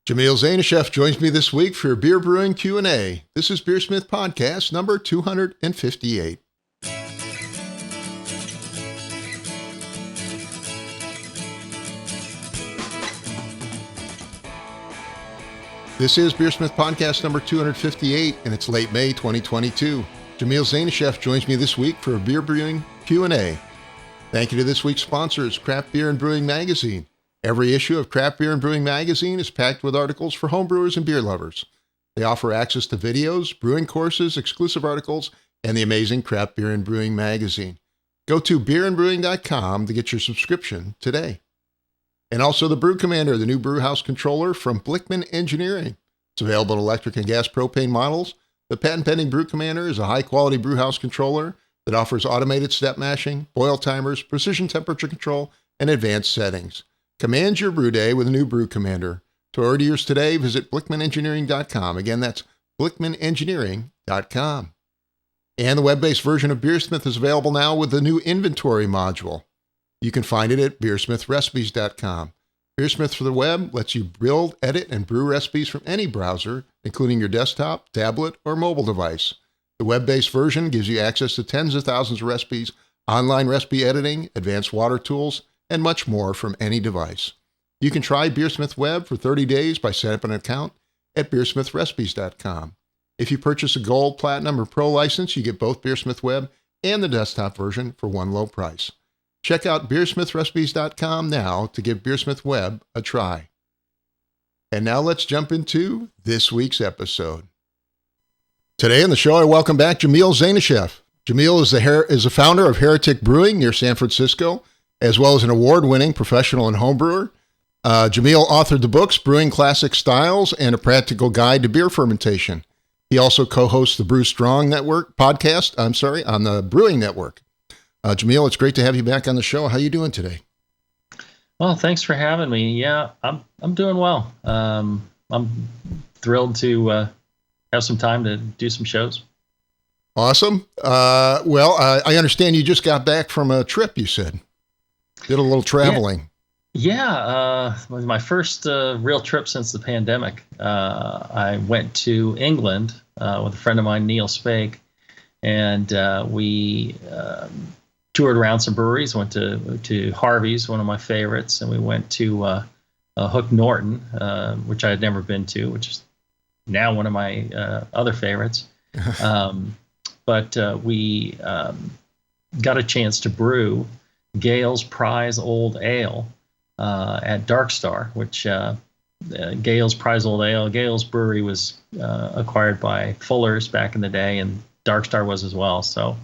Jamil Zainasheff joins me this week for Beer Brewing Q&A. This is BeerSmith Podcast number 258. This is BeerSmith Podcast number 258, and it's late May 2022. Jamil Zainasheff joins me this week for a Beer Brewing Q&A. Thank you to this week's sponsors, Craft Beer and Brewing Magazine. Every issue of Craft Beer and Brewing Magazine is packed with articles for homebrewers and beer lovers. They offer access to videos, brewing courses, exclusive articles, and the amazing Craft Beer and Brewing Magazine. Go to beerandbrewing.com to get your subscription today. And also the Brew Commander, the new brew house controller from Blickman Engineering. It's available in electric and gas propane models. The patent-pending Brew Commander is a high-quality brew house controller that offers automated step mashing, boil timers, precision temperature control, and advanced settings. Command your brew day with a new Brew Commander. To order yours today, visit blickmanengineering.com. Again, that's blickmanengineering.com. And the web-based version of BeerSmith is available now with the new inventory module. You can find it at beersmithrecipes.com. BeerSmith for the web lets you build, edit, and brew recipes from any browser, including your desktop, tablet, or mobile device. The web-based version gives you access to tens of thousands of recipes, online recipe editing, advanced water tools, and much more from any device. You can try BeerSmith Web for 30 days by setting up an account at beersmithrecipes.com. If you purchase a Gold, Platinum, or Pro license, you get both BeerSmith Web and the desktop version for one low price. Check out beersmithrecipes.com now to give BeerSmith Web a try. And now let's jump into this week's episode. Today on the show, I welcome back Jamil Zainasheff. Jamil is the founder of Heretic Brewing near San Francisco, as well as an award-winning professional and homebrewer. Jamil authored the books Brewing Classic Styles and A Practical Guide to Beer Fermentation. He also co-hosts the Brew Strong podcast on the Brewing Network. Jamil, it's great to have you back on the show. How are you doing today? Well, thanks for having me. Yeah, I'm doing well. I'm thrilled to have some time to do some shows. Awesome. I understand you just got back from a trip, you said. Did a little traveling. Yeah, my first real trip since the pandemic. I went to England with a friend of mine, Neil Spake, and we toured around some breweries. Went to Harvey's, one of my favorites, and we went to Hook Norton, which I had never been to, which is now one of my other favorites. But we got a chance to brew Gale's Prize Old Ale at Dark Star, which Gale's Prize Old Ale, Gale's brewery was acquired by Fuller's back in the day, and Dark Star was as well. So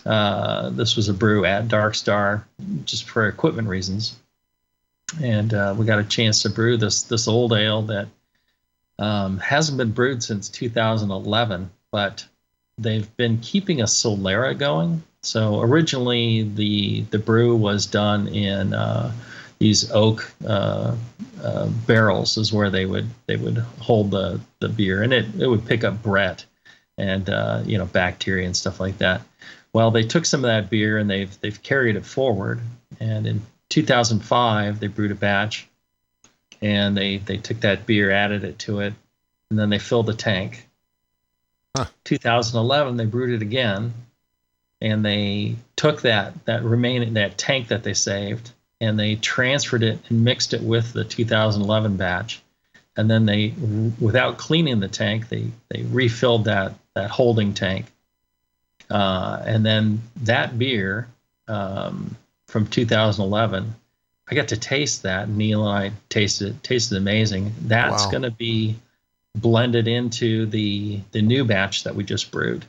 this was a brew at Dark Star just for equipment reasons. And we got a chance to brew this old ale that hasn't been brewed since 2011, but they've been keeping a Solera going. So originally the brew was done in these oak barrels is where they would hold the beer, and it would pick up Brett and bacteria and stuff like that. Well, they took some of that beer and they've carried it forward, and in 2005 they brewed a batch, and they took that beer, added it to it, and then they filled the tank. 2011 they brewed it again, and they took that tank that they saved, and they transferred it and mixed it with the 2011 batch, and then they, without cleaning the tank, they refilled that holding tank, and then that beer from 2011, I got to taste that. Neil and I tasted it. It tasted amazing. That's going to be blended into the new batch that we just brewed,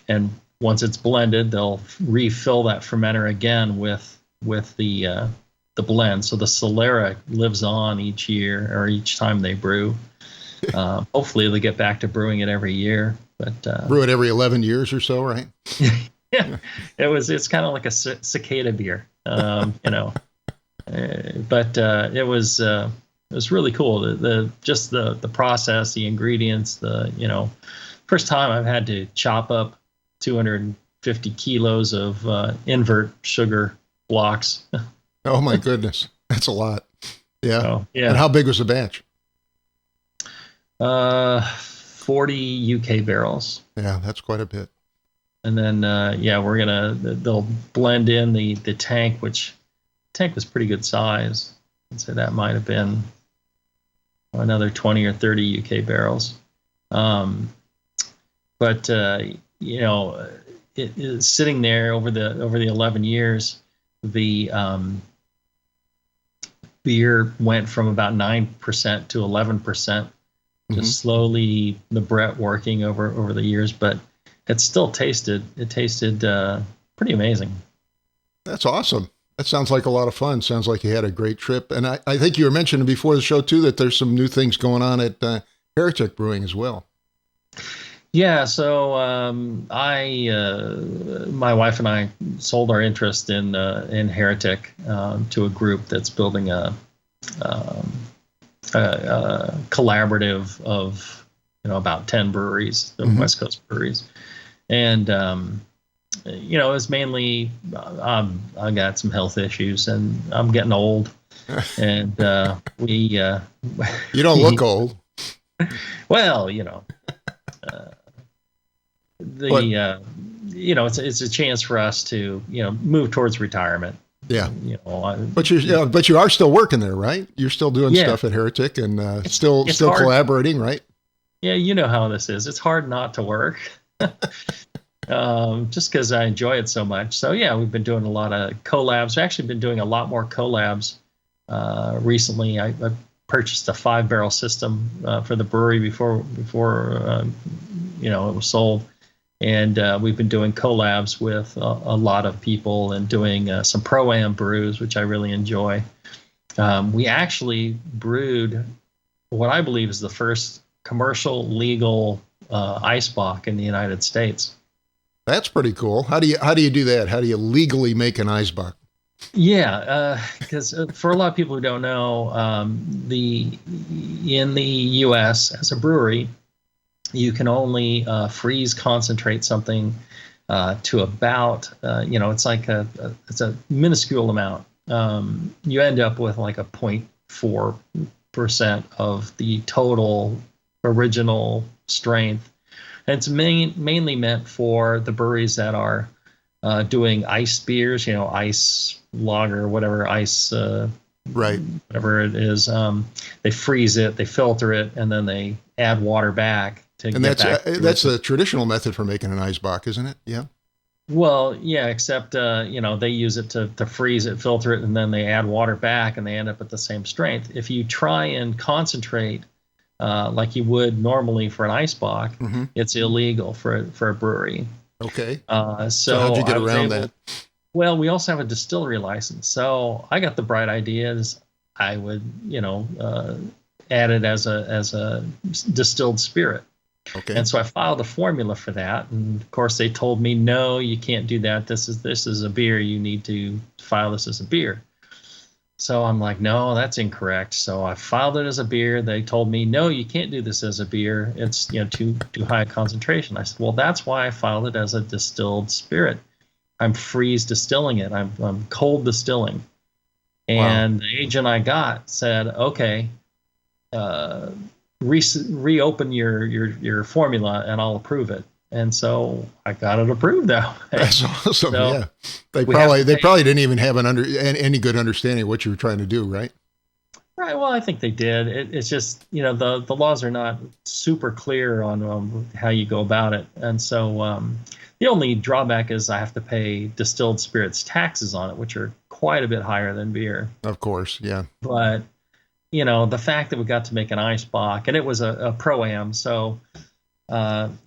and once it's blended, they'll refill that fermenter again with the blend. So the Solera lives on each year or each time they brew. Hopefully they'll get back to brewing it every year. But brew it every 11 years or so, right? Yeah, it's kind of like a cicada beer, But it was really cool. The process, the ingredients, first time I've had to chop up 250 kilos of invert sugar blocks. Oh my goodness, that's a lot. Yeah. So, yeah. And how big was the batch? 40 UK barrels. Yeah, that's quite a bit. And then, they'll blend in the tank, which tank was pretty good size. So that might have been another 20 or 30 UK barrels. But it is sitting there over the 11 years. The beer went from about 9% to 11%, just slowly the Brett working over the years, but it tasted pretty amazing. That's awesome. That sounds like a lot of fun. Sounds like you had a great trip. And I think you were mentioning before the show too that there's some new things going on at Heretic Brewing as well. Yeah, so my wife and I sold our interest in Heretic to a group that's building a collaborative of about 10 breweries, the West Coast breweries, and it was mainly I got some health issues and I'm getting old, and we you don't look old. Well, it's a chance for us to move towards retirement. Yeah. But you are still working there, right? You're still doing stuff at Heretic and still collaborating, right? Yeah, you know how this is. It's hard not to work. Just because I enjoy it so much. So yeah, we've been doing a lot of collabs. We've actually been doing a lot more collabs recently. I purchased a 5-barrel system for the brewery before it was sold. And we've been doing collabs with a lot of people and doing some Pro-Am brews, which I really enjoy. We actually brewed what I believe is the first commercial legal ice bock in the United States. That's pretty cool. How do you do that? How do you legally make an ice bock? Yeah, because for a lot of people who don't know, in the U.S. as a brewery, you can only freeze concentrate something to about it's like it's a minuscule amount. You end up with like a 0.4% of the total original strength, and it's mainly meant for the breweries that are doing ice beers, ice lager, whatever ice, right, whatever it is. They freeze it, they filter it, and then they add water back. And that's the traditional method for making an ice bock, isn't it? Yeah. Well, yeah, except they use it to freeze it, filter it, and then they add water back, and they end up at the same strength. If you try and concentrate like you would normally for an ice bock, it's illegal for a brewery. Okay. So how'd you get around that? Well, we also have a distillery license, so I got the bright ideas. I would add it as a distilled spirit. Okay. And so I filed a formula for that, and of course they told me, no, you can't do that. This is a beer. You need to file this as a beer. So I'm like, no, that's incorrect. So I filed it as a beer. They told me, no, you can't do this as a beer. It's too high a concentration. I said, well, that's why I filed it as a distilled spirit. I'm freeze distilling it. I'm cold distilling. And The agent I got said, okay, reopen your formula and I'll approve it. And so I got it approved now. That's awesome. So yeah, they probably didn't even have any good understanding of what you were trying to do, right? Right. Well, I think they did. It's just the laws are not super clear on how you go about it, and so the only drawback is I have to pay distilled spirits taxes on it, which are quite a bit higher than beer. Of course, yeah. But the fact that we got to make an ice bock, and it was a Pro-Am, so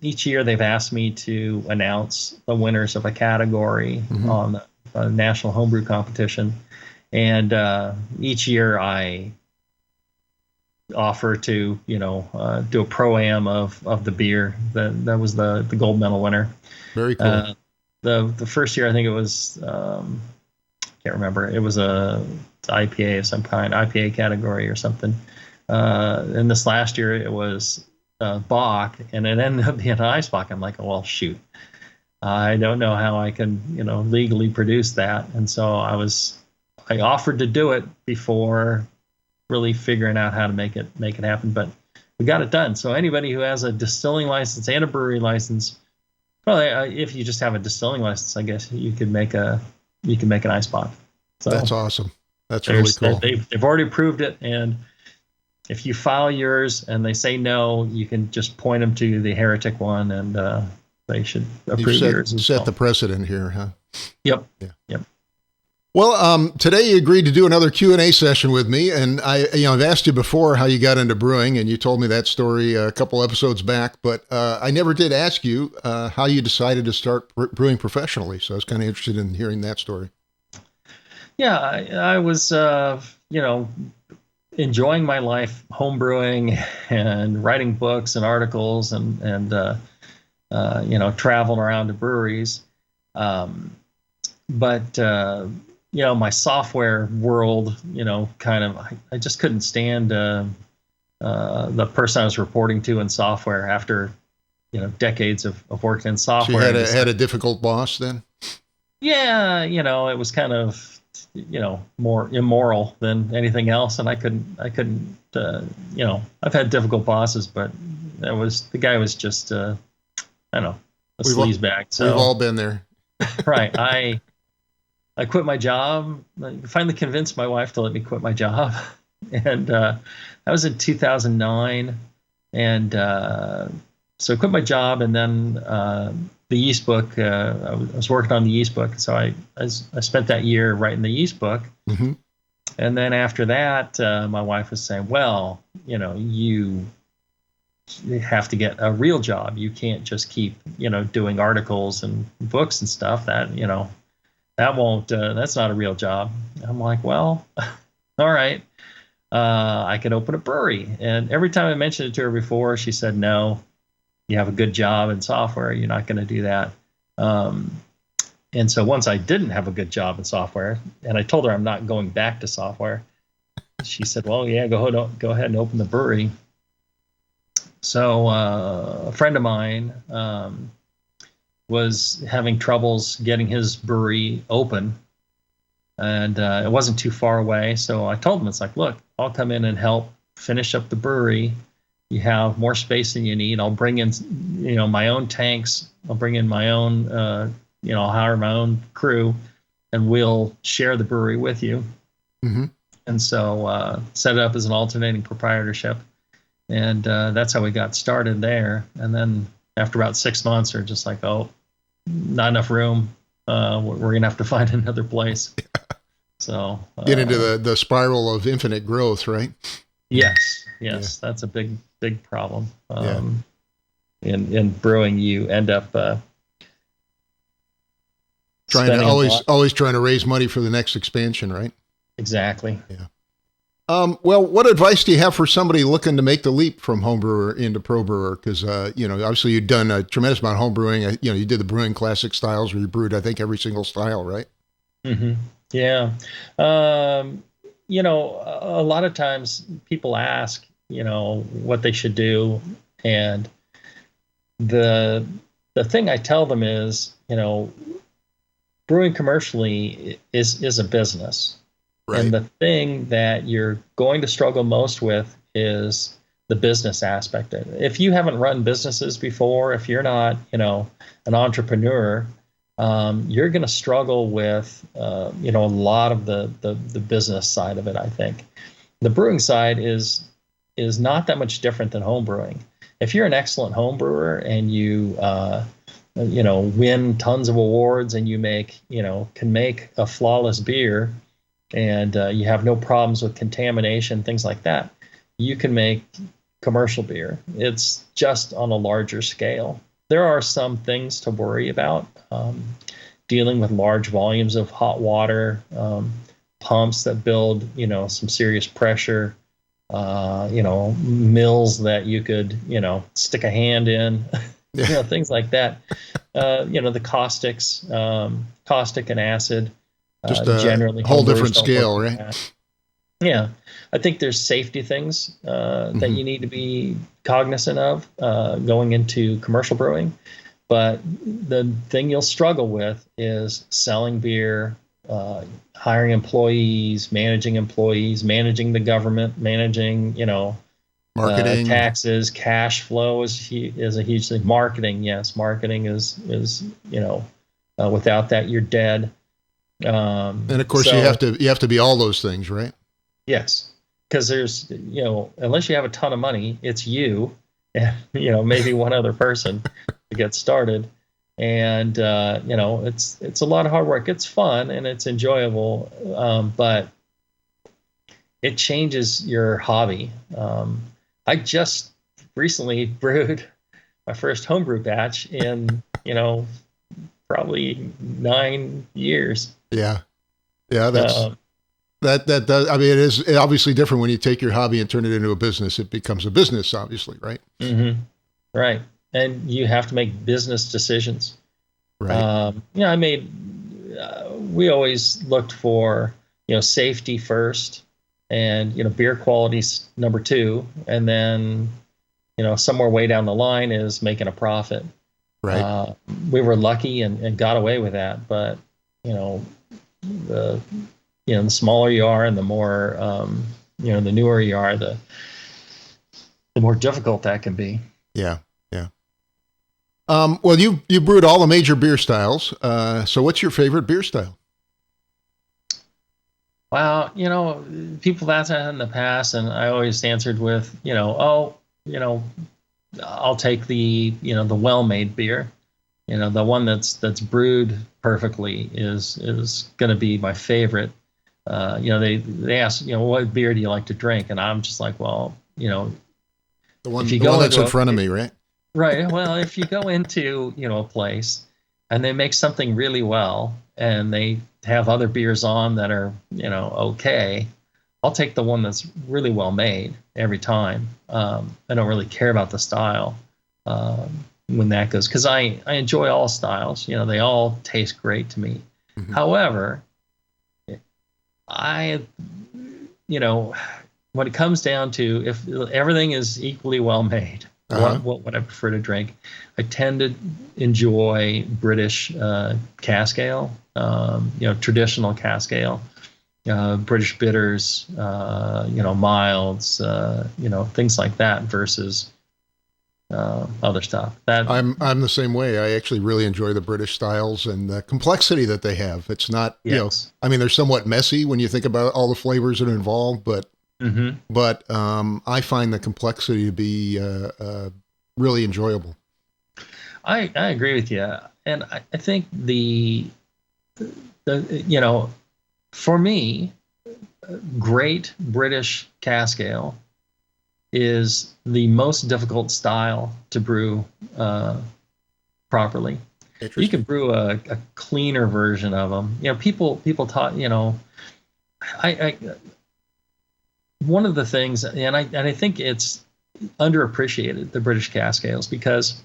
each year they've asked me to announce the winners of a category on the national homebrew competition, and each year I offer to do a Pro-Am of the beer. That was the gold medal winner. Very cool. The first year I think it was can't remember. It was a IPA of some kind, IPA category or something. And this last year it was Bock, and it ended up being an ice bock. I'm like, well, shoot, I don't know how I can legally produce that. And so I offered to do it before really figuring out how to make it happen. But we got it done. So anybody who has a distilling license and a brewery license, well, if you just have a distilling license, I guess you can make an ice pop. So that's awesome. That's really cool. They've already approved it, and if you file yours and they say no, you can just point them to the Heretic one, and they should approve yours. Set the precedent here, huh? Yep. Yeah. Yep. Well, today you agreed to do another Q&A session with me, and I've asked you before how you got into brewing, and you told me that story a couple episodes back, but I never did ask you how you decided to start brewing professionally. So I was kind of interested in hearing that story. Yeah, I was, enjoying my life, home brewing and writing books and articles and traveling around to breweries. But my software world, I just couldn't stand the person I was reporting to in software after, decades of working in software. So you had a difficult boss then? Yeah, it was kind of, more immoral than anything else. And I couldn't, I've had difficult bosses, but the guy was just, a sleazebag. So we've all been there. Right. I quit my job. I finally convinced my wife to let me quit my job. And that was in 2009. And so I quit my job, and then the yeast book, I was working on the yeast book. So I spent that year writing the yeast book. Mm-hmm. And then after that, my wife was saying, well, you have to get a real job. You can't just keep, doing articles and books and stuff. That won't, that's not a real job. I'm like, well, all right. I could open a brewery. And every time I mentioned it to her before, she said, no, you have a good job in software. You're not going to do that. And so once I didn't have a good job in software, and I told her I'm not going back to software, she said, well, yeah, go ahead and open the brewery. So a friend of mine was having troubles getting his brewery open, and it wasn't too far away. So I told him, it's like, look, I'll come in and help finish up the brewery. You have more space than you need. I'll bring in, my own tanks. I'll bring in my own, I'll hire my own crew, and we'll share the brewery with you. Mm-hmm. And so set it up as an alternating proprietorship. And that's how we got started there. And then after about 6 months, we're just like, oh, not enough room. We're going to have to find another place. So get into the spiral of infinite growth, right? Yes. Yeah. That's a big problem. In brewing, you end up always trying to raise money for the next expansion, right? Exactly. Yeah. Well, what advice do you have for somebody looking to make the leap from home brewer into pro brewer? Because, obviously you've done a tremendous amount of home brewing. You did the brewing classic styles where you brewed, I think, every single style, right? Mm-hmm. Yeah. A lot of times people ask, what they should do. And the thing I tell them is, brewing commercially is a business. Right. And the thing that you're going to struggle most with is the business aspect of it. If you haven't run businesses before, if you're not, an entrepreneur, you're going to struggle with, a lot of the business side of it. I think the brewing side is not that much different than home brewing. If you're an excellent home brewer and you, win tons of awards and you can make a flawless beer, and you have no problems with contamination, things like that, you can make commercial beer. It's just on a larger scale. There are some things to worry about, dealing with large volumes of hot water, pumps that build, some serious pressure, mills that you could, stick a hand in, things like that. The caustic and acid. Just a generally whole different scale, right? Yeah. I think there's safety things that you need to be cognizant of going into commercial brewing. But the thing you'll struggle with is selling beer, hiring employees, managing the government, managing, Marketing, taxes, cash flow is a huge thing. Marketing, yes, marketing is without that you're dead. And of course, you have to be all those things, right? Yes, because there's unless you have a ton of money, it's you and maybe one other person to get started, and it's a lot of hard work. It's fun and it's enjoyable, but it changes your hobby. I just recently brewed my first homebrew batch in probably 9 years. Yeah. That does. I mean, it is obviously different when you take your hobby and turn it into a business. It becomes a business, obviously, right? Mm-hmm. Right, and you have to make business decisions. Right. We always looked for safety first, and beer quality's number two, and then somewhere way down the line is making a profit. Right. We were lucky and got away with that, but the smaller you are and the more the newer you are, the more difficult that can be. Yeah. Well, you brewed all the major beer styles. So what's your favorite beer style? Well, people have asked that in the past, and I always answered with, I'll take the well-made beer. The one that's brewed perfectly is going to be my favorite. They ask, what beer do you like to drink? And I'm just like, well, the one that's in front of me, right? Right. Well, if you go into, a place and they make something really well and they have other beers on that are, okay, I'll take the one that's really well made every time. I don't really care about the style when that goes, because I enjoy all styles. They all taste great to me. Mm-hmm. However, when it comes down to if everything is equally well made, what I prefer to drink, I tend to enjoy British cask ale, traditional cask ale, British bitters, milds, things like that versus other stuff. I'm the same way. I actually really enjoy the British styles and the complexity that they have. It's not, yes. They're somewhat messy when you think about all the flavors that are involved, but mm-hmm. but I find the complexity to be really enjoyable. I agree with you, and I think the for me, great British cask ale is the most difficult style to brew properly. You can brew a cleaner version of them. People taught. I one of the things, and I think it's underappreciated, the British cask ales, because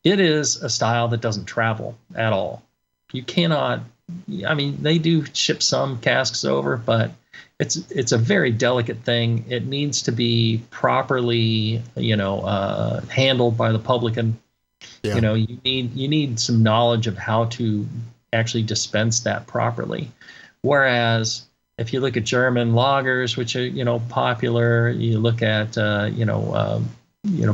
it is a style that doesn't travel at all. You cannot. I mean, they do ship some casks over, but it's a very delicate thing. It needs to be properly, handled by the publican. Yeah. You need some knowledge of how to actually dispense that properly. Whereas if you look at German lagers, which are popular, you look at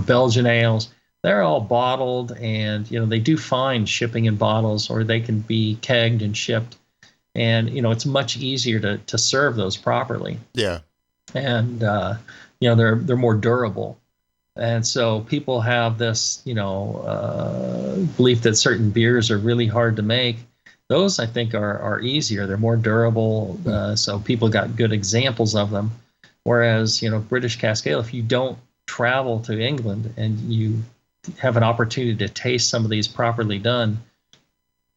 Belgian ales, they're all bottled, and they do fine shipping in bottles, or they can be kegged and shipped. And it's much easier to serve those properly. Yeah. And they're more durable. And so people have this belief that certain beers are really hard to make. Those, I think, are easier. They're more durable. So people got good examples of them. Whereas British cask ale, if you don't travel to England and you have an opportunity to taste some of these properly done,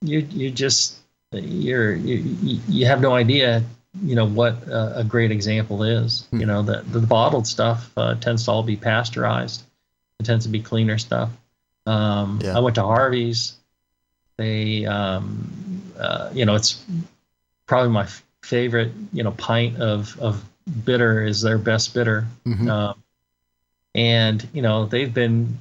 you have no idea what a great example is. The bottled stuff tends to all be pasteurized. It tends to be cleaner stuff. I went to Harvey's. They it's probably my favorite pint of bitter is their best bitter. Mm-hmm. And they've been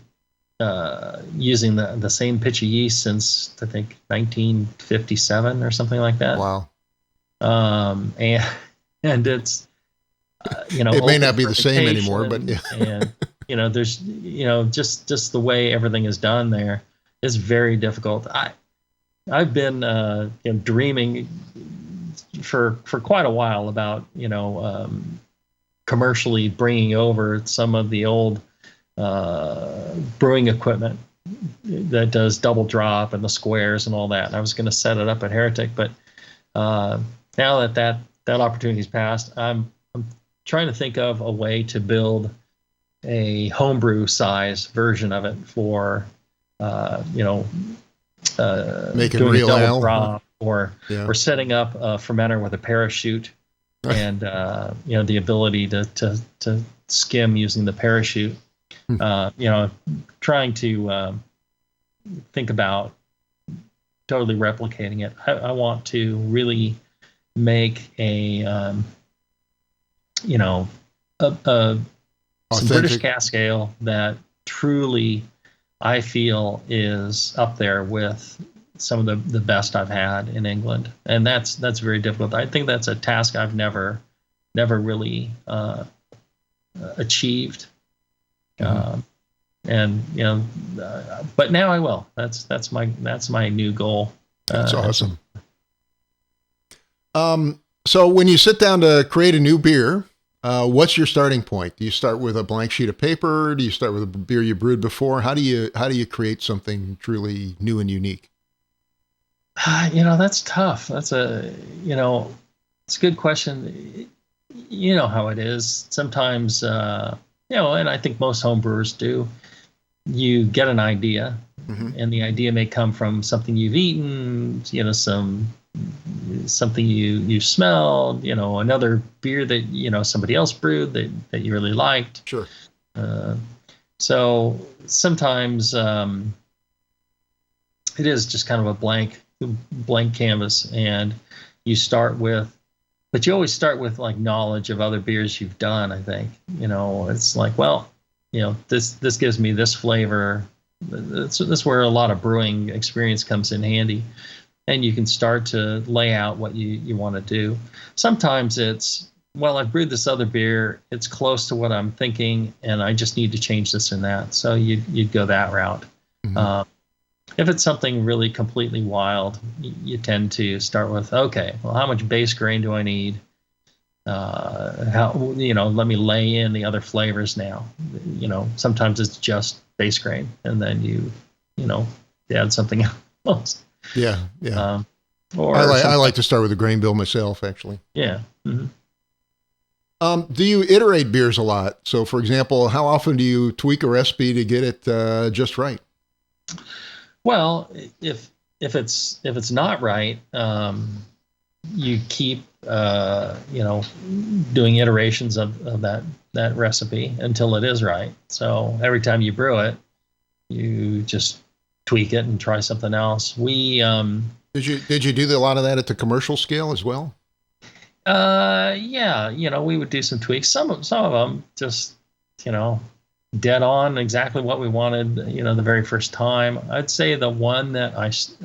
using the same pitch of yeast since I think 1957 or something like that. Wow. And it's It may open not be the same anymore, but fermentation, and there's just the way everything is done there is very difficult. I've been dreaming for quite a while about commercially bringing over some of the old brewing equipment that does double drop and the squares and all that. And I was going to set it up at Heretic, but now that opportunity's passed, I'm trying to think of a way to build a homebrew size version of it for making doing real a double ale drop or setting up a fermenter with a parachute and the ability to skim using the parachute. Trying to think about totally replicating it. I want to really make some British cask ale that truly I feel is up there with some of the best I've had in England, and that's very difficult. I think that's a task I've never really achieved. But now I will. That's my new goal. That's awesome. So when you sit down to create a new beer, what's your starting point? Do you start with a blank sheet of paper? Do you start with a beer you brewed before? How do you create something truly new and unique? That's tough. It's a good question. You know how it is. Sometimes, and I think most home brewers do, you get an idea, and the idea may come from something you've eaten, something you smelled, another beer that, somebody else brewed that you really liked. Sure. So sometimes it is just kind of a blank canvas, and but you always start with like knowledge of other beers you've done. I think, it's like, well, this gives me this flavor. That's where a lot of brewing experience comes in handy. And you can start to lay out what you want to do. Sometimes it's, well, I've brewed this other beer. It's close to what I'm thinking, and I just need to change this and that. So you'd go that route. If it's something really completely wild, you tend to start with, okay, well, how much base grain do I need? Let me lay in the other flavors now. Sometimes it's just base grain, and then you add something else. Yeah. I like to start with a grain bill myself, actually. Yeah. Do you iterate beers a lot? So, for example, how often do you tweak a recipe to get it just right? Well, if it's not right, you keep doing iterations of that recipe until it is right. So every time you brew it, you just tweak it and try something else. We did you do a lot of that at the commercial scale as well? Yeah, we would do some tweaks. Some of them just, dead on exactly what we wanted, the very first time. I'd say the one that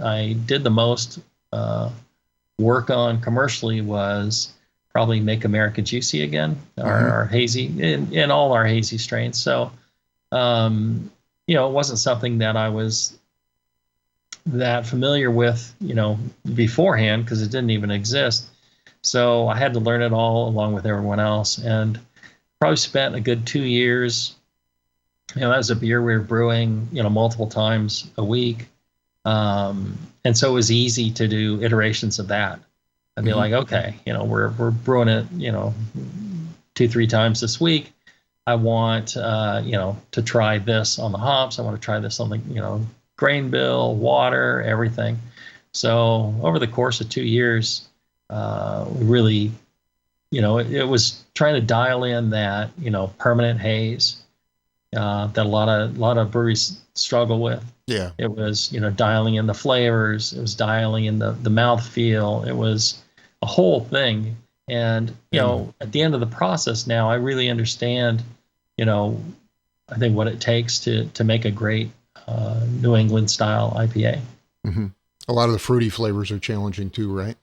I did the most work on commercially was probably Make America Juicy again, our hazy, in all our hazy strains. So, it wasn't something that I was that familiar with, beforehand, because it didn't even exist. So I had to learn it all along with everyone else, and probably spent a good 2 years. That was a beer we were brewing, multiple times a week. And so it was easy to do iterations of that. I'd be like, okay, we're brewing it, 2-3 times this week. I want, to try this on the hops. I want to try this on the, grain bill, water, everything. So over the course of 2 years, we really, it was trying to dial in that, permanent haze that a lot of breweries struggle with. Yeah. It was, dialing in the flavors. It was dialing in the mouthfeel. It was a whole thing. And, at the end of the process now, I really understand, I think what it takes to make a great New England style IPA. Mm-hmm. A lot of the fruity flavors are challenging too, right?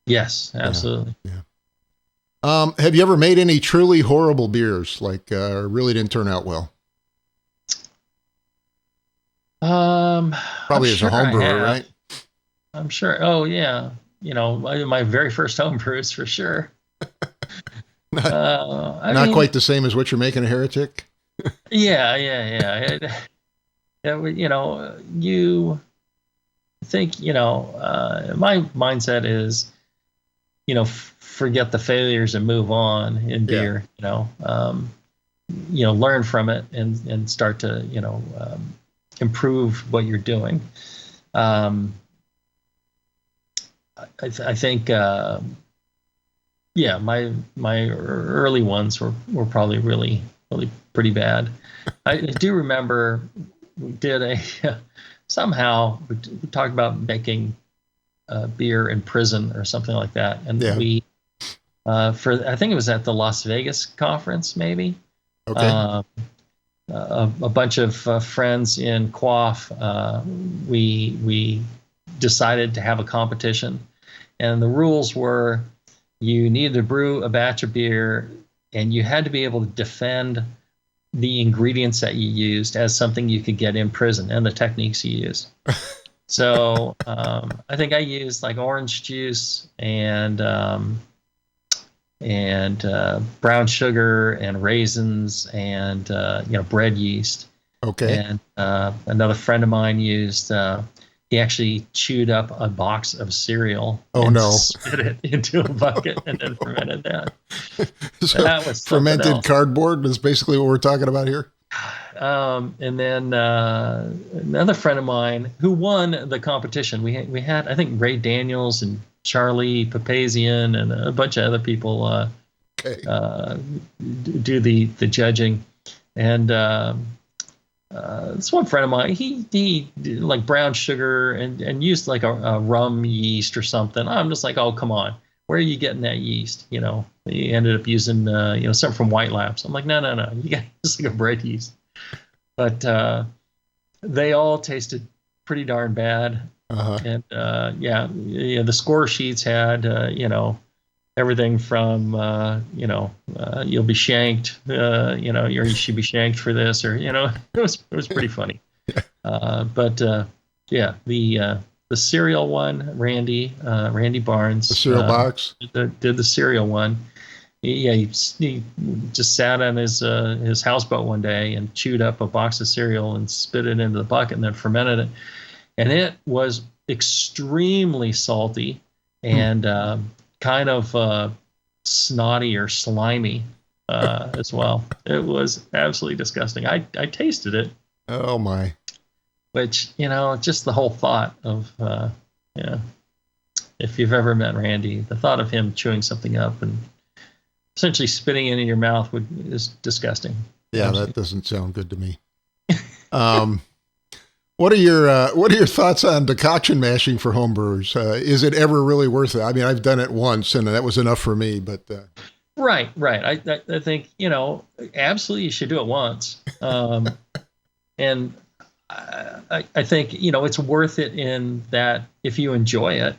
Yes, absolutely. Yeah. Have you ever made any truly horrible beers, like really didn't turn out well? Probably as a home brewer, right? I'm sure. Oh yeah, my very first home brews for sure. Not quite the same as what you're making a Heretic. Yeah. You think, my mindset is, forget the failures and move on in beer. Learn from it and start to improve what you're doing. I think my early ones were probably really pretty bad. I do remember we did somehow we talked about making beer in prison or something like that, and we I think it was at the Las Vegas conference, maybe. Okay. A bunch of friends in Quaff, we decided to have a competition, and the rules were you needed to brew a batch of beer, and you had to be able to defend the ingredients that you used as something you could get in prison and the techniques you used. So I think I used like orange juice and brown sugar and raisins and bread yeast. Okay. And another friend of mine used he actually chewed up a box of cereal. Oh and no! Spit it into a bucket and then fermented that. So that was fermented cardboard is basically what we're talking about here. And then another friend of mine who won the competition. We had I think Ray Daniels and Charlie Papazian and a bunch of other people do the judging. And this one friend of mine, he did like brown sugar and used like a rum yeast or something. I'm just like, oh, come on. Where are you getting that yeast? He ended up using, something from White Labs. I'm like, no. You got just like a bread yeast. But they all tasted pretty darn bad. Uh-huh. And the score sheets had everything from you'll be shanked, you should be shanked for this, or it was pretty funny. The cereal one, Randy Barnes, the cereal box did the cereal one. He just sat on his houseboat one day and chewed up a box of cereal and spit it into the bucket and then fermented it. And it was extremely salty and kind of snotty or slimy as well. It was absolutely disgusting. I tasted it. Oh, my. Which, just the whole thought of, if you've ever met Randy, the thought of him chewing something up and essentially spitting it in your mouth is disgusting. Yeah, absolutely. That doesn't sound good to me. What are your thoughts on decoction mashing for homebrewers? Is it ever really worth it? I mean, I've done it once, and that was enough for me. But right. I think absolutely you should do it once, and I think it's worth it in that if you enjoy it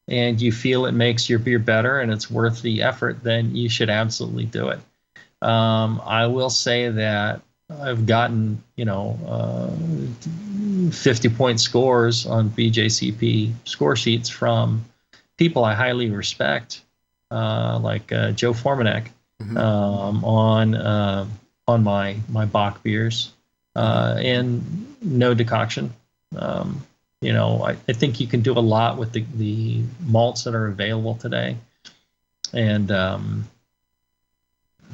and you feel it makes your beer better and it's worth the effort, then you should absolutely do it. I will say that I've gotten 50-point scores on BJCP score sheets from people I highly respect, like Joe Formanek, on my Bock beers, and no decoction. I think you can do a lot with the malts that are available today, and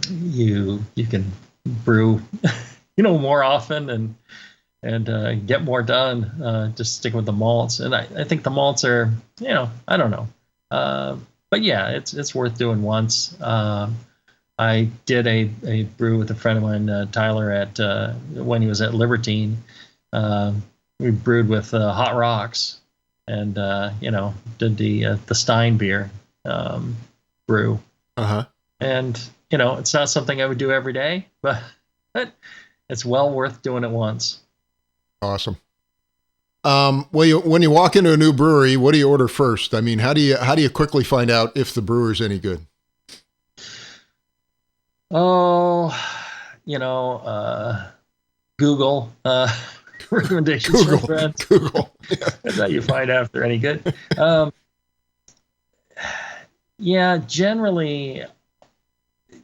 you can brew more often and get more done, just sticking with the malts. And I think the malts are, I don't know. But yeah, it's worth doing once. I did a brew with a friend of mine, Tyler, at when he was at Libertine. We brewed with Hot Rocks and, did the Stein beer brew. Uh-huh. And, it's not something I would do every day, but it's well worth doing it once. Awesome. When you walk into a new brewery, what do you order first? I mean, how do you quickly find out if the brewer's any good? Oh, Google recommendations from friends. Google. That's how you find out if they're any good. Yeah, generally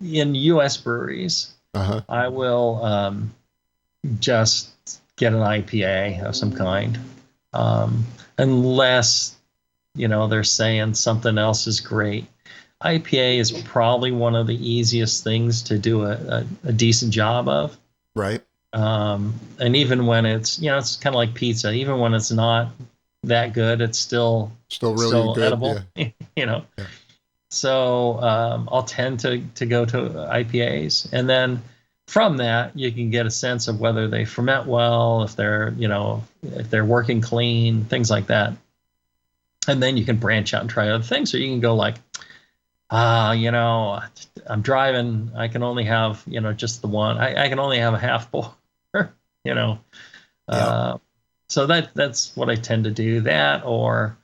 in U.S. breweries, I will just get an IPA of some kind, unless they're saying something else is great. IPA is probably one of the easiest things to do a decent job of. Right. And even when it's it's kind of like pizza. Even when it's not that good, it's still really good, edible. Yeah. Yeah. So I'll tend to go to IPAs, and then from that you can get a sense of whether they ferment well, if they're if they're working clean, things like that. And then you can branch out and try other things. So you can go like, I'm driving. I can only have just the one. I can only have a half pour. So that's what I tend to do. That, or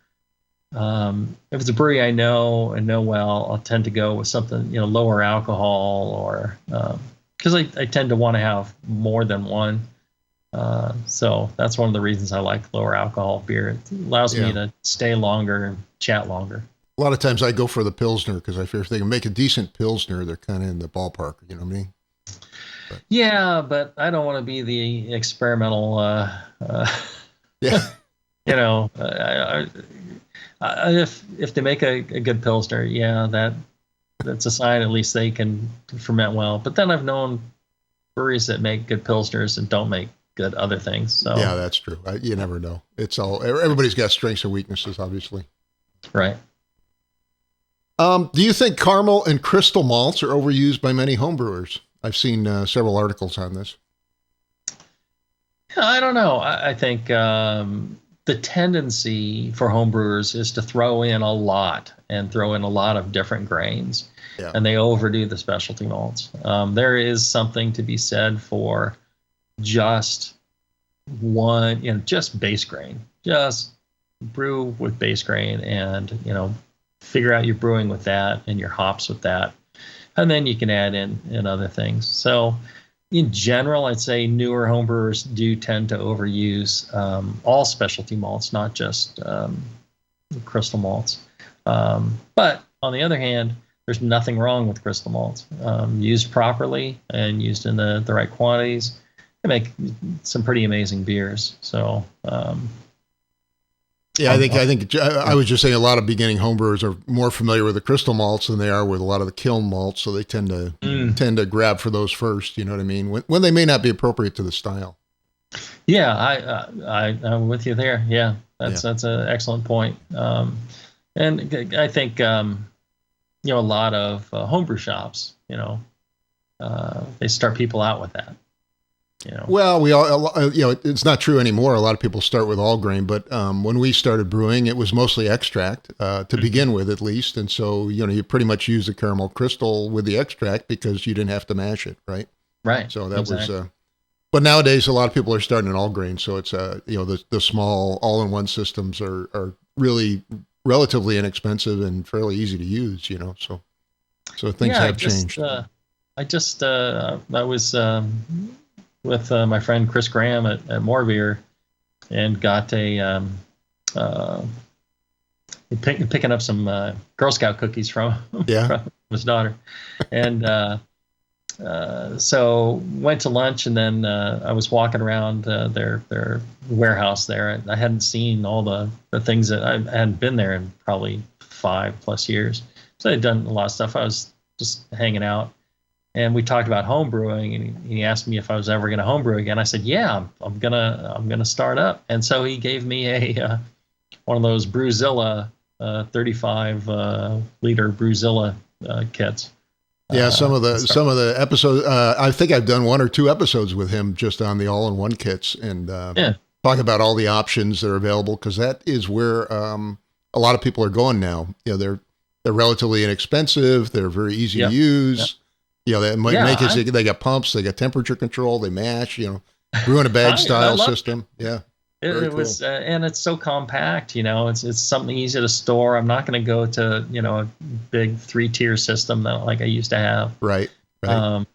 if it's a brewery I know and know well, I'll tend to go with something lower alcohol, or because I tend to want to have more than one. So that's one of the reasons I like lower alcohol beer. It allows me to stay longer and chat longer. A lot of times I go for the Pilsner because I figure if they can make a decent Pilsner, they're kind of in the ballpark. You know what I mean? Yeah, but I don't want to be the experimental. Yeah. If they make a good Pilsner, that's a sign at least they can ferment well. But then I've known breweries that make good Pilsners and don't make good other things. So yeah, that's true. You never know. Everybody's got strengths and weaknesses, obviously. Right. Do you think caramel and crystal malts are overused by many homebrewers? I've seen several articles on this. I don't know. I think the tendency for homebrewers is to throw in a lot of different grains, and they overdo the specialty malts. There is something to be said for just one, just base grain. Just brew with base grain, and figure out your brewing with that and your hops with that, and then you can add in other things. So in general, I'd say newer homebrewers do tend to overuse all specialty malts, not just crystal malts. But on the other hand, there's nothing wrong with crystal malts. Used properly and used in the right quantities, they make some pretty amazing beers. So I think I was just saying a lot of beginning homebrewers are more familiar with the crystal malts than they are with a lot of the kiln malts, so they tend to grab for those first. You know what I mean? When they may not be appropriate to the style. Yeah, I'm with you there. Yeah, that's an excellent point. And I think a lot of homebrew shops, they start people out with that. Well, we all, it's not true anymore. A lot of people start with all grain, but when we started brewing, it was mostly extract to begin with, at least. And so, you pretty much use the caramel crystal with the extract because you didn't have to mash it, right? Right. So that was, but nowadays a lot of people are starting in all grain. So it's, the small all-in-one systems are really relatively inexpensive and fairly easy to use, so things have changed. I was, with my friend Chris Graham at More Beer, and got picking up some Girl Scout cookies from his daughter, and so went to lunch, and then I was walking around their warehouse there. I hadn't seen all the things that I hadn't been there in probably 5+ years, so I'd done a lot of stuff. I was just hanging out. And we talked about home brewing, and he asked me if I was ever going to home brew again. I said, "Yeah, I'm gonna start up." And so he gave me a one of those Brewzilla 35 liter Brewzilla kits. Yeah, some of the episodes. I think I've done 1 or 2 episodes with him just on the all-in-one kits, and talk about all the options that are available, because that is where a lot of people are going now. They're relatively inexpensive. They're very easy to use. They might make it. They got pumps. They got temperature control. They mash. Brew in a bag style system. Yeah, it was, and it's so compact. It's something easy to store. I'm not going to go to a big 3-tier system that like I used to have. Right. Right.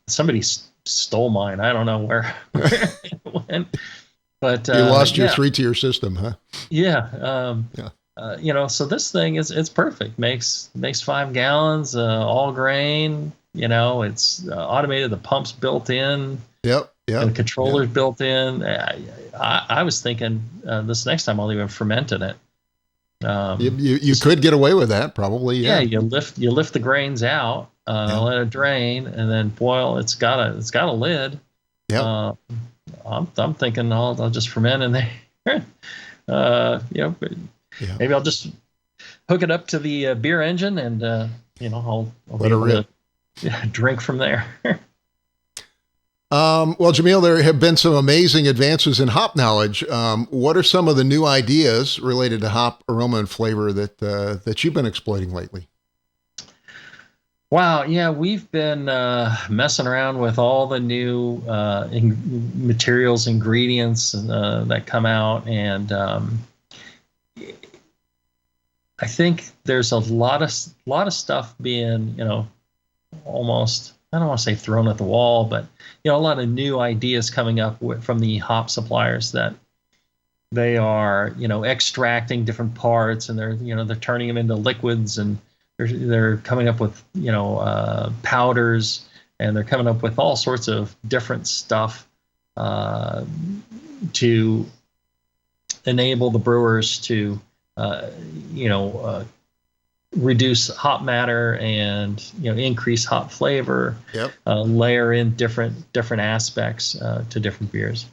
Somebody stole mine. I don't know where it went, but you lost your 3-tier system, huh? Yeah. So this thing it's perfect. Makes 5 gallons, all grain. It's automated. The pump's built in. Yep. The controller's built in. I was thinking this next time I'll even ferment in it. You could get away with that, probably. Yeah. You lift the grains out, let it drain, and then boil. It's got a lid. Yeah. I'm thinking I'll just ferment in there. Maybe I'll just hook it up to the beer engine, and I'll let it rip. Drink from there. Well, Jamil, there have been some amazing advances in hop knowledge. What are some of the new ideas related to hop aroma and flavor that you've been exploiting lately? Wow, yeah, we've been messing around with all the new materials, ingredients that come out, and I think there's a lot of stuff being, almost, I don't want to say thrown at the wall, but a lot of new ideas coming up from the hop suppliers that they are, extracting different parts, and they're turning them into liquids, and they're coming up with powders, and they're coming up with all sorts of different stuff to enable the brewers to reduce hop matter and increase hop flavor. Yep. Layer in different aspects to different beers.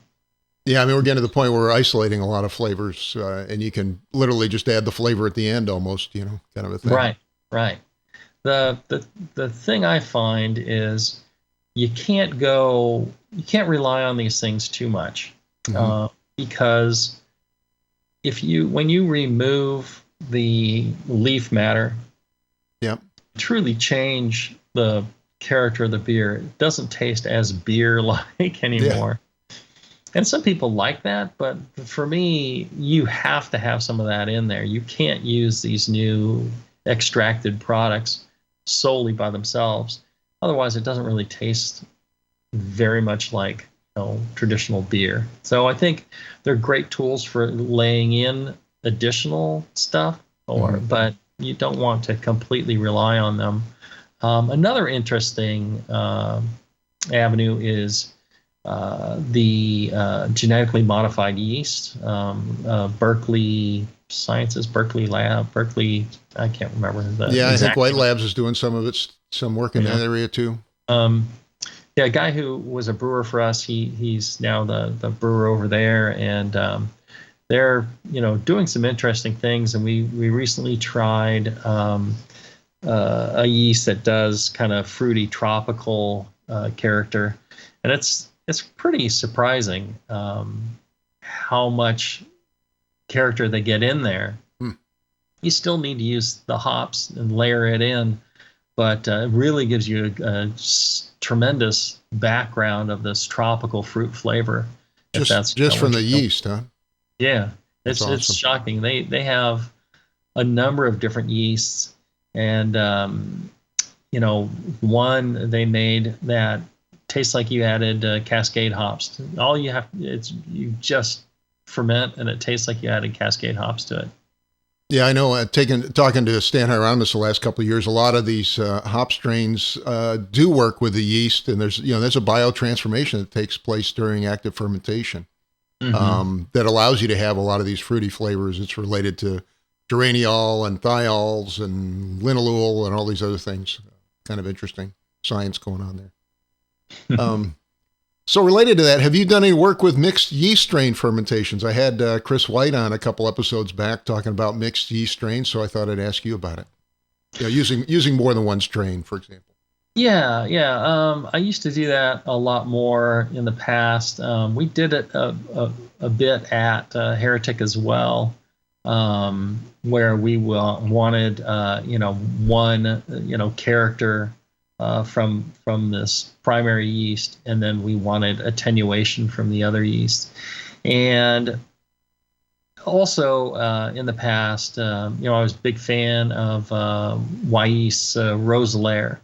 Yeah, I mean, we're getting to the point where we're isolating a lot of flavors, and you can literally just add the flavor at the end, almost, kind of a thing. Right. The thing I find is you can't rely on these things too much, because when you remove the leaf matter, truly change the character of the beer. It doesn't taste as beer-like anymore. Yeah. And some people like that, but for me, you have to have some of that in there. You can't use these new extracted products solely by themselves. Otherwise, it doesn't really taste very much like traditional beer. So I think they're great tools for laying in additional stuff, but you don't want to completely rely on them. Another interesting avenue is the genetically modified yeast. Berkeley Sciences, Berkeley Lab, I can't remember I think White Labs is doing some work in that area too. A guy who was a brewer for us, he's now the brewer over there, and they're doing some interesting things. And we recently tried a yeast that does kind of fruity tropical character, and it's pretty surprising how much character they get in there. You still need to use the hops and layer it in, but it really gives you a tremendous background of this tropical fruit flavor. Just from the yeast, huh? Yeah, it's awesome. It's shocking. They have a number of different yeasts, and one they made that tastes like you added Cascade hops. All you have you just ferment, and it tastes like you added Cascade hops to it. Yeah, I know. Talking to Stan Hieronymus the last couple of years, a lot of these hop strains do work with the yeast, and there's a biotransformation that takes place during active fermentation that allows you to have a lot of these fruity flavors. It's related to geraniol and thiols and linalool and all these other things. Kind of interesting science going on there. So related to that, have you done any work with mixed yeast strain fermentations? I had Chris White on a couple episodes back talking about mixed yeast strains, so I thought I'd ask you about it. Using more than one strain, for example. Yeah. I used to do that a lot more in the past. We did it a bit at Heretic as well, where we wanted one character from this primary yeast, and then we wanted attenuation from the other yeast. And also in the past, I was a big fan of Yeast's Roselaire.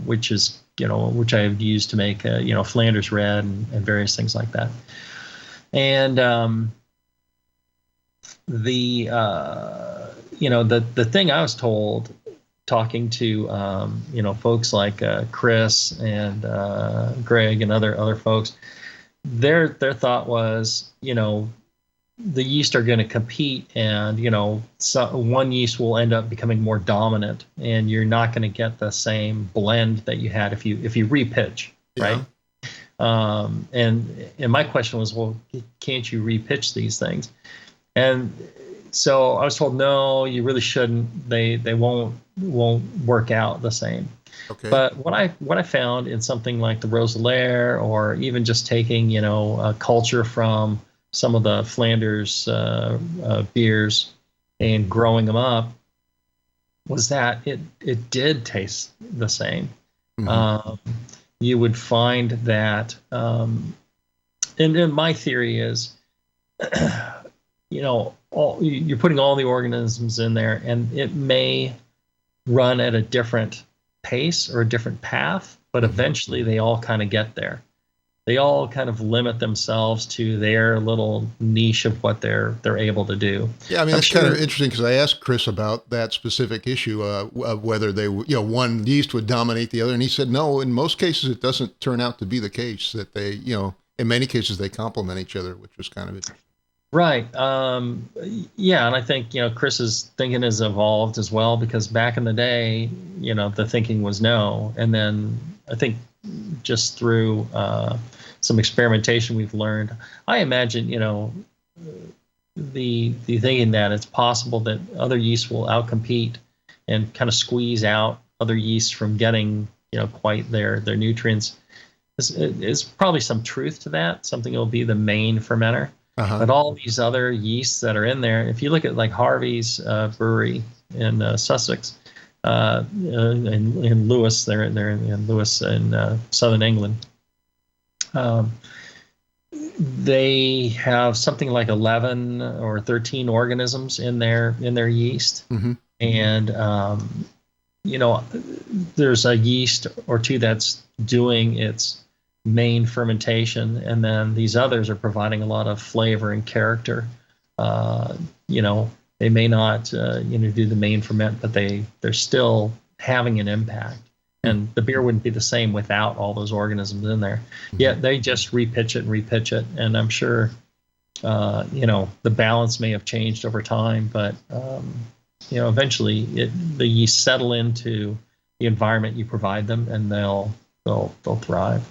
which is, which I've used to make, Flanders Red and various things like that. And the thing I was told, talking to folks like Chris and Greg and other folks, their thought was, the yeast are going to compete, and one yeast will end up becoming more dominant, and you're not going to get the same blend that you had if you repitch, right? And my question was, well, can't you repitch these things? And so I was told, no, you really shouldn't. They won't work out the same. Okay. But what I found in something like the Roselaire, or even just taking a culture from some of the Flanders beers and growing them up, was that it did taste the same. You would find that, and my theory is, you're putting all the organisms in there, and it may run at a different pace or a different path, but eventually they all kind of get there. They all kind of limit themselves to their little niche of what they're able to do. Yeah, I mean, that's kind of interesting, because I asked Chris about that specific issue of whether they, one yeast would dominate the other, and he said no. In most cases, it doesn't turn out to be the case. That they, in many cases, they complement each other, which was kind of interesting. Right. Yeah, and I think Chris's thinking has evolved as well, because back in the day, the thinking was no, and then I think just through some experimentation we've learned, I imagine the thinking that it's possible that other yeasts will outcompete and kind of squeeze out other yeasts from getting quite their nutrients. Is probably some truth to that. Something will be the main fermenter. But all these other yeasts that are in there, if you look at like Harvey's brewery in Sussex, in Lewis, they're in Lewis in southern England. They have something like 11 or 13 organisms in their yeast, and there's a yeast or two that's doing its main fermentation, and then these others are providing a lot of flavor and character. They may not do the main ferment, but they're still having an impact, and the beer wouldn't be the same without all those organisms in there. Yet they just repitch it, and I'm sure the balance may have changed over time, but eventually the yeast settle into the environment you provide them, and they'll thrive.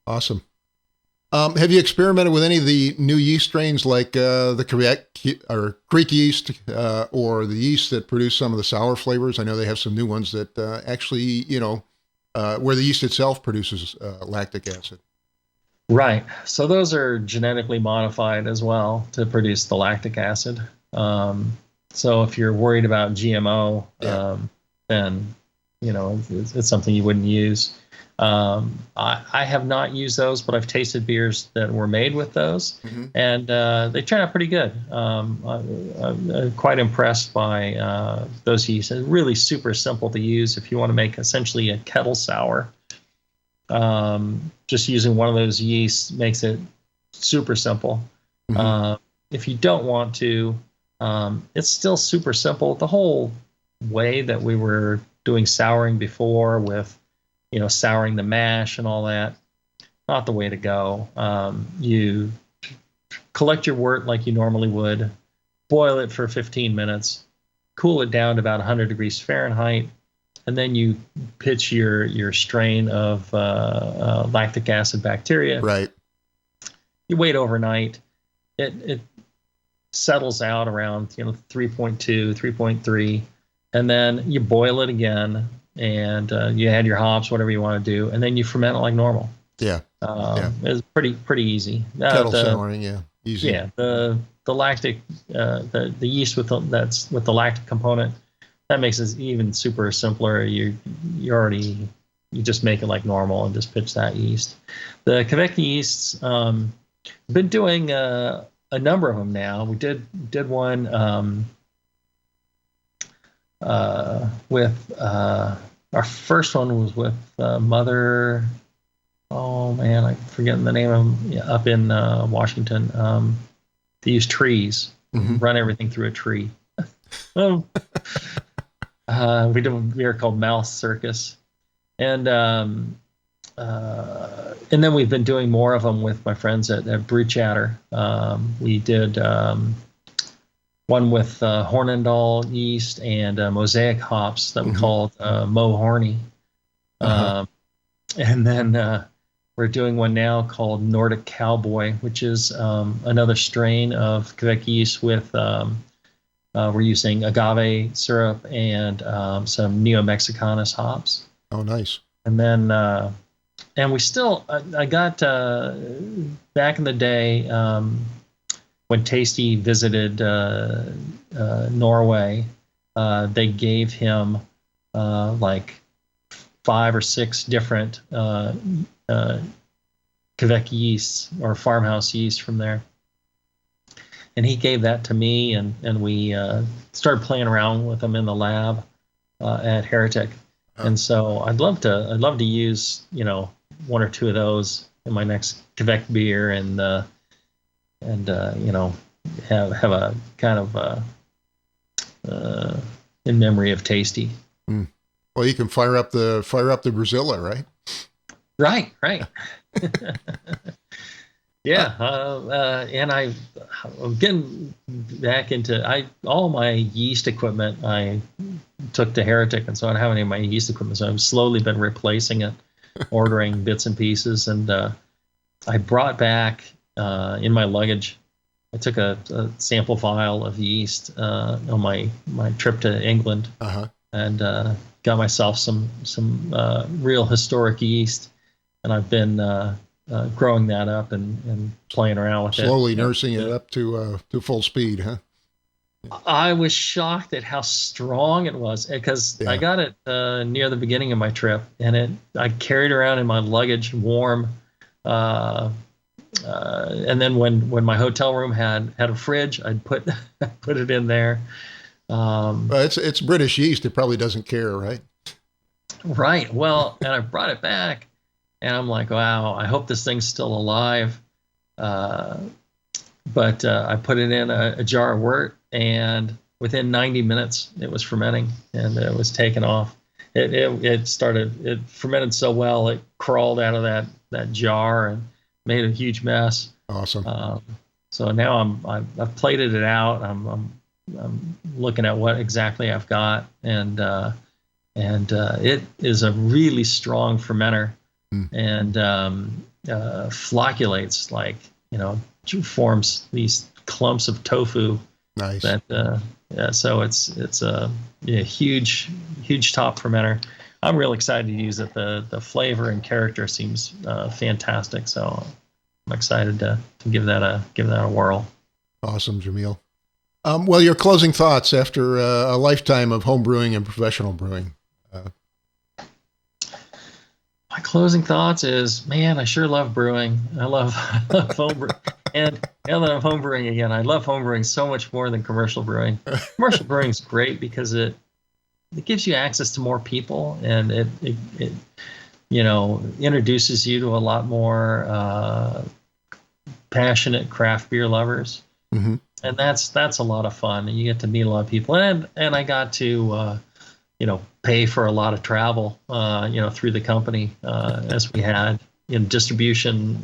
Awesome. Have you experimented with any of the new yeast strains, like the Creek yeast, or the yeast that produce some of the sour flavors? I know they have some new ones that actually, where the yeast itself produces lactic acid. Right. So those are genetically modified as well to produce the lactic acid. So if you're worried about GMO, then it's something you wouldn't use. I have not used those, but I've tasted beers that were made with those, and they turn out pretty good. I'm quite impressed by those yeasts. It's really super simple to use if you want to make essentially a kettle sour. Just using one of those yeasts makes it super simple. If you don't want to, it's still super simple. The whole way that we were doing souring before, with souring the mash and all that, not the way to go. You collect your wort like you normally would, boil it for 15 minutes, cool it down to about 100 degrees Fahrenheit, and then you pitch your strain of lactic acid bacteria. Right. You wait overnight. It settles out around 3.2, 3.3, and then you boil it again, and you add your hops, whatever you want to do, and then you ferment it like normal. Yeah. It's pretty easy. Kettle souring, easy. Yeah, the lactic, the yeast with the lactic component, that makes it even super simpler. You just make it like normal and just pitch that yeast. The Quebec yeasts, been doing a number of them now. We did one with our first one was with Mother. Oh man, I'm forgetting the name of them. Yeah, up in Washington. They use trees, run everything through a tree. We did a beer called Mouth Circus, and then we've been doing more of them with my friends at Brew Chatter. We did one with Hornindal yeast and Mosaic hops that we called Mo Horny. And then we're doing one now called Nordic Cowboy, which is another strain of Quebec yeast with, we're using agave syrup and some Neo-Mexicanus hops. Oh, nice. And then, and we still, I got, back in the day, when Tasty visited Norway, they gave him like 5 or 6 different Quebec yeasts or farmhouse yeast from there. And he gave that to me, and we started playing around with them in the lab at Heretic. And so I'd love to use, 1 or 2 of those in my next Quebec beer, and have a kind of in memory of Tasty. Well, you can fire up the Brazilla, right? Right. Yeah, and I'm getting back into all my yeast equipment I took to Heretic, and so I don't have any of my yeast equipment, so I've slowly been replacing it, ordering bits and pieces, and I brought back in my luggage, I took a sample vial of yeast on my trip to England, and got myself some real historic yeast, and I've been growing that up and playing around with slowly nursing it up to full speed, huh? I was shocked at how strong it was, because I got it near the beginning of my trip, and I carried around in my luggage warm, and then when my hotel room had a fridge, I'd put it in there. It's British yeast. It probably doesn't care, right? Right. Well, and I brought it back, and I'm like, wow, I hope this thing's still alive. But I put it in a jar of wort, and within 90 minutes, it was fermenting, and it was taken off. It fermented so well, it crawled out of that jar and made a huge mess. Awesome. So now I've plated it out. I'm looking at what exactly I've got, and it is a really strong fermenter, and flocculates, like, forms these clumps of tofu. Nice. So it's a huge top fermenter. I'm real excited to use it. The flavor and character seems fantastic. So I'm excited to give that a whirl. Awesome, Jamil. Well, your closing thoughts after a lifetime of home brewing and professional brewing. My closing thoughts is, man, I sure love brewing. I love home brewing. And now that I'm home brewing again, I love home brewing so much more than commercial brewing. Commercial brewing is great because it gives you access to more people, and it introduces you to a lot more passionate craft beer lovers. Mm-hmm. And that's a lot of fun. And you get to meet a lot of people, and I got to pay for a lot of travel through the company, as we had distribution,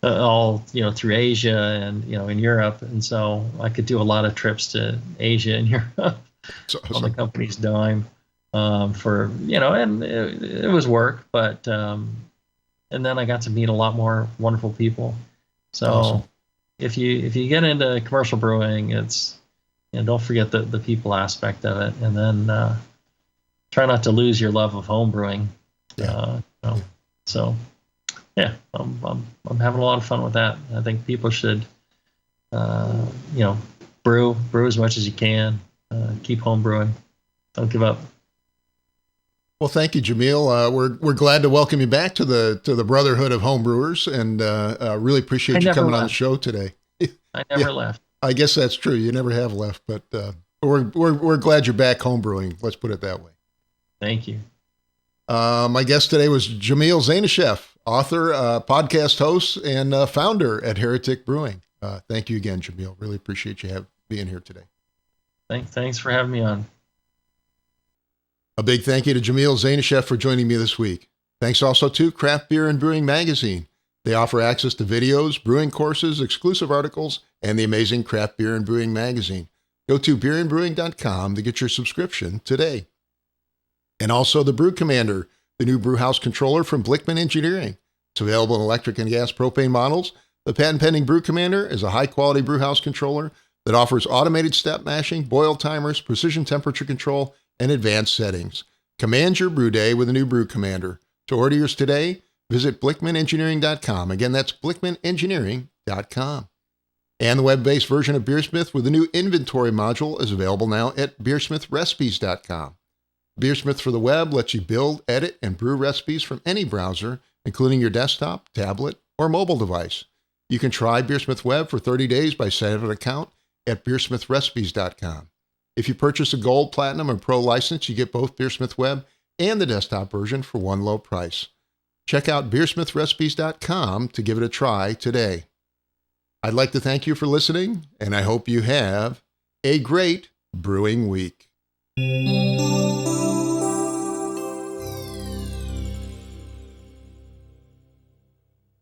all through Asia and in Europe, and so I could do a lot of trips to Asia and Europe on the company's dime, for and it was work, but and then I got to meet a lot more wonderful people. So awesome. If you get into commercial brewing, it's don't forget the people aspect of it, and then try not to lose your love of home brewing. So yeah, I'm having a lot of fun with that. I think people should brew as much as you can. Keep home brewing. Don't give up. Well, thank you, Jamil. We're glad to welcome you back to the Brotherhood of Homebrewers, and really appreciate you coming on the show today. I never left. I guess that's true. You never have left, but we're glad you're back homebrewing. Let's put it that way. Thank you. My guest today was Jamil Zainasheff, author, podcast host, and founder at Heretic Brewing. Thank you again, Jamil. Really appreciate you being here today. Thanks for having me on. A big thank you to Jamil Zainasheff for joining me this week. Thanks also to Craft Beer and Brewing Magazine. They offer access to videos, brewing courses, exclusive articles, and the amazing Craft Beer and Brewing Magazine. Go to beerandbrewing.com to get your subscription today. And also the Brew Commander, the new brewhouse controller from Blickman Engineering. It's available in electric and gas propane models. The patent-pending Brew Commander is a high-quality brewhouse controller that offers automated step mashing, boil timers, precision temperature control, and advanced settings. Command your brew day with the new Brew Commander. To order yours today, visit blickmanengineering.com. Again, that's blickmanengineering.com. And the web-based version of BeerSmith with the new inventory module is available now at beersmithrecipes.com. BeerSmith for the web lets you build, edit, and brew recipes from any browser, including your desktop, tablet, or mobile device. You can try BeerSmith Web for 30 days by setting up an account at beersmithrecipes.com. If you purchase a Gold, Platinum, and Pro license, you get both BeerSmith Web and the desktop version for one low price. Check out beersmithrecipes.com to give it a try today. I'd like to thank you for listening, and I hope you have a great brewing week.